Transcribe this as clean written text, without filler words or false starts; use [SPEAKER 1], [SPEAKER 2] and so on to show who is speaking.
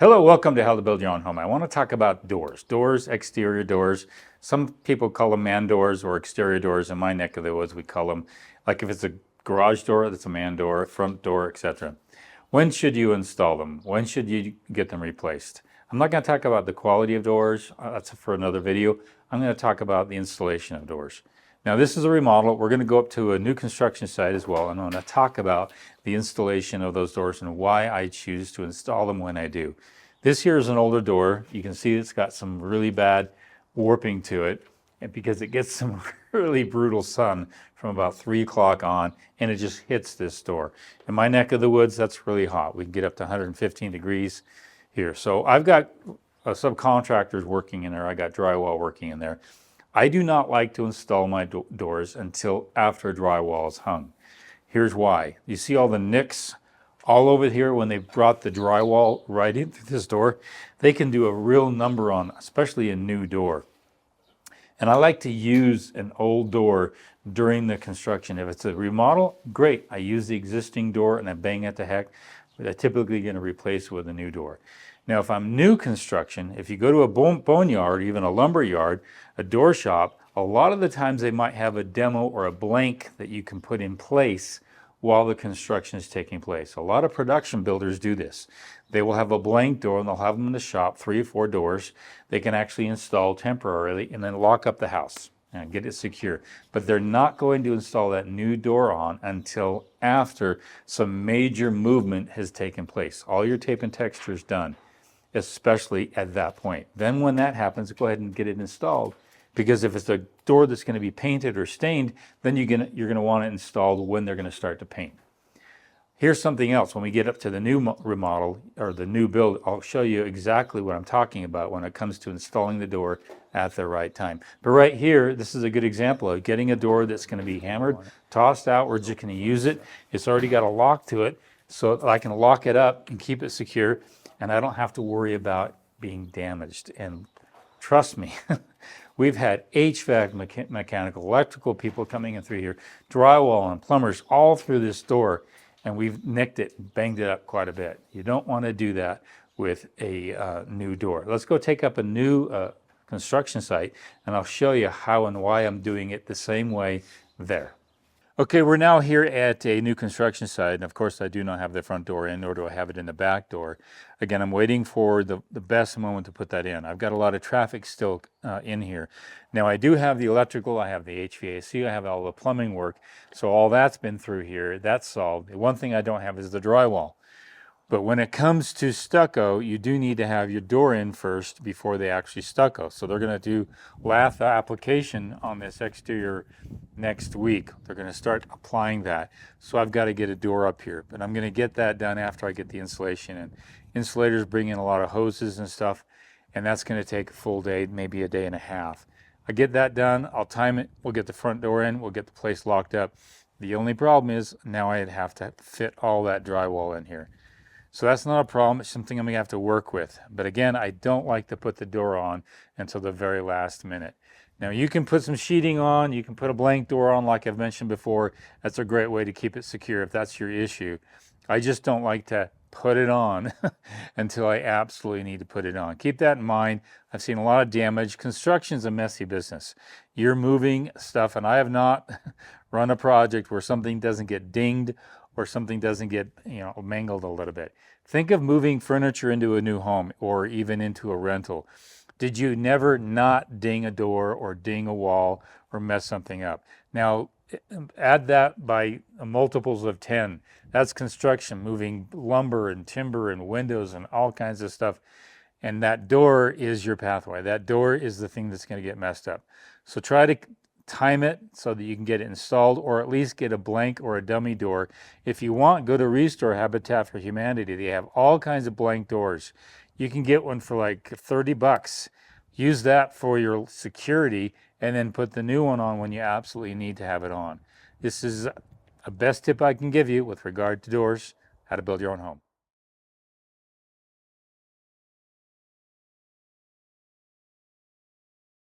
[SPEAKER 1] Hello, welcome to How to Build Your Own Home. I want to talk about doors. Doors, exterior doors. Some people call them man doors or exterior doors. In my neck of the woods, we call them, like if it's a garage door, that's a man door, front door, etc. When should you install them? When should you get them replaced? I'm not going to talk about the quality of doors. That's for another video. I'm going to talk about the installation of doors. Now this is a remodel. We're going to go up to a new construction site as well, and I'm going to talk about the installation of those doors and why I choose to install them when I do. This here is an older door. You can see it's got some really bad warping to it, and because it gets some really brutal sun from about 3 o'clock on, and it just hits this door. In my neck of the woods, that's really hot. We can get up to 115 degrees here. So I've got subcontractors working in there. I got drywall working in there. I do not like to install my doors until after drywall is hung. Here's why. You see all the nicks all over here when they brought the drywall right into this door? They can do a real number on, especially a new door. And I like to use an old door during the construction. If it's a remodel, great. I use the existing door and I bang it to heck. But I'm typically going to replace it with a new door. Now, if I'm new construction, if you go to a boneyard, even a lumber yard, a door shop, a lot of the times they might have a demo or a blank that you can put in place while the construction is taking place. A lot of production builders do this. They will have a blank door and they'll have them in the shop, 3 or 4 doors. They can actually install temporarily and then lock up the house and get it secure. But they're not going to install that new door on until after some major movement has taken place. All your tape and texture is done, especially at that point. Then when that happens, go ahead and get it installed. Because if it's a door that's going to be painted or stained, then you're going to want it installed when they're going to start to paint. Here's something else. When we get up to the new remodel or the new build, I'll show you exactly what I'm talking about when it comes to installing the door at the right time. But right here, this is a good example of getting a door that's going to be hammered, tossed outwards. You can use it. It's already got a lock to it, so I can lock it up and keep it secure, and I don't have to worry about being damaged. And trust me, we've had HVAC, mechanical, electrical people coming in through here, drywall and plumbers all through this door, and we've nicked it, banged it up quite a bit. You don't want to do that with a new door. Let's go take up a new construction site, and I'll show you how and why I'm doing it the same way there. Okay, we're now here at a new construction site, and of course I do not have the front door in, nor do I have it in the back door. Again, I'm waiting for the best moment to put that in. I've got a lot of traffic still in here. Now I do have the electrical, I have the HVAC, I have all the plumbing work, so all that's been through here, that's solved. The one thing I don't have is the drywall. But when it comes to stucco, you do need to have your door in first before they actually stucco. So they're going to do lath application on this exterior next week. They're going to start applying that. So I've got to get a door up here. But I'm going to get that done after I get the insulation in. Insulators bring in a lot of hoses and stuff, and that's going to take a full day, maybe a day and a half. I get that done, I'll time it, we'll get the front door in, we'll get the place locked up. The only problem is now I'd have to fit all that drywall in here. So that's not a problem. It's something I'm going to have to work with. But again, I don't like to put the door on until the very last minute. Now you can put some sheeting on, you can put a blank door on like I've mentioned before. That's a great way to keep it secure if that's your issue. I just don't like to put it on until I absolutely need to put it on. Keep that in mind. I've seen a lot of damage. Construction's a messy business. You're moving stuff, and I have not run a project where something doesn't get dinged or something doesn't get, mangled a little bit. Think of moving furniture into a new home or even into a rental. Did you never not ding a door or ding a wall or mess something up? Now, add that by multiples of 10. That's construction, moving lumber and timber and windows and all kinds of stuff. And that door is your pathway. That door is the thing that's going to get messed up. So try to time it so that you can get it installed, or at least get a blank or a dummy door. If you want, go to Restore Habitat for Humanity. They have all kinds of blank doors. You can get one for like 30 bucks. Use that for your security and then put the new one on when you absolutely need to have it on. This is a best tip I can give you with regard to doors, how to build your own home.